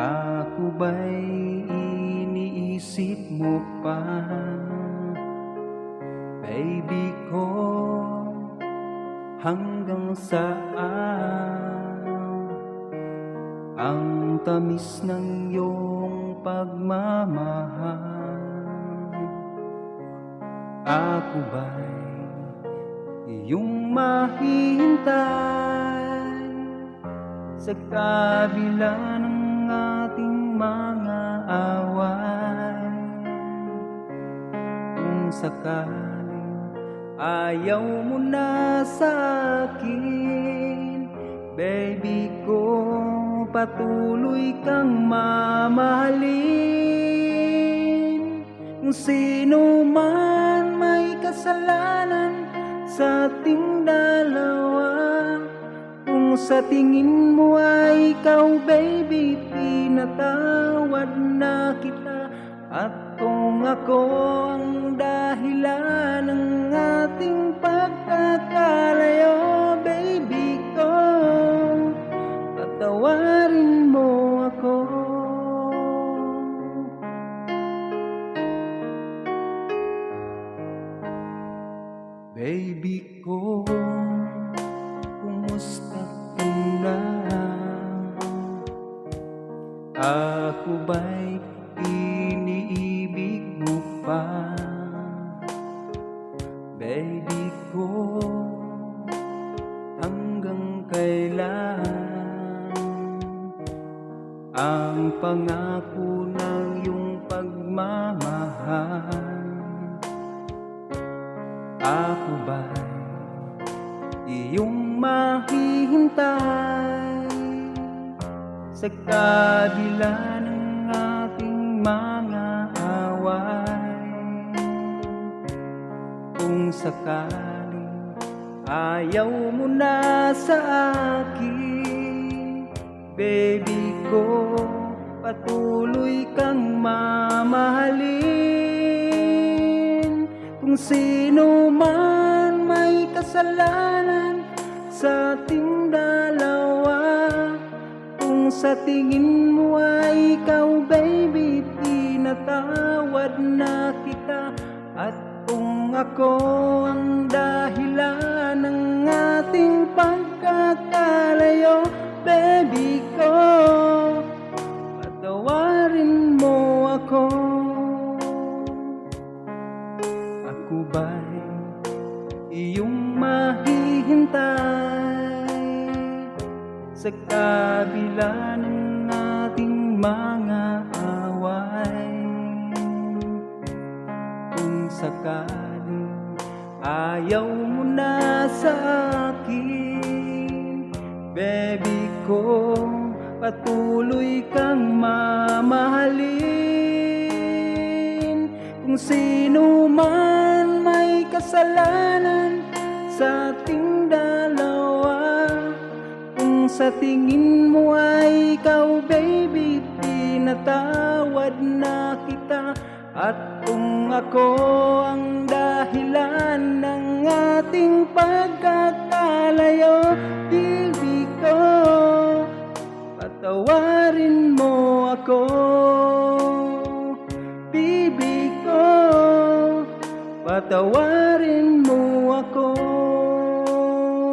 Ako ba'y iniisip mo pa, baby ko, hanggang saan ang tamis ng iyong pagmamahal? Ako ba'y iyong mahihintay sa kabila ng ating mga away? Kung sakaling ayaw mo na sa akin, baby ko, patuloy kang mamahalin. Kung sino man may kasalanan sa ating dalawa, kung sa tingin mo ay ikaw, baby, pinatawad na kita. At kung ako ang dahilan ng ating pagkakalayo, baby ko, patawarin mo ako. Baby ko, kumusta ka na? Ako ba'y iniibig mo pa, baby ko, hanggang kailan ang pangako ng iyong pagmamahal? Ako ba'y iyong mahihintay sa kabila ng ating mga away? Kung sakaling ayaw mo na sa akin, baby ko, patuloy kang mamahalin. Kung sino man may kasalanan sa ating dalawa, kung sa tingin mo ay ikaw, baby, pinatawad na kita. At kung ako ang dahilan ng ating pagkakalayo, baby ko, patawarin mo ako. Ako ba'y iyong mahihintay sa kabila ng ating mga away? Kung sakaling ayaw mo na sa akin, baby ko, patuloy kang mamahalin. Kung sino man may kasalanan sa ating dalawa, kung sa tingin mo ay ikaw, baby, pinatawad na kita. At kung ako ang dahilan ng ating pagkakalayo, baby ko, patawarin mo ako. Baby ko, patawarin mo ako.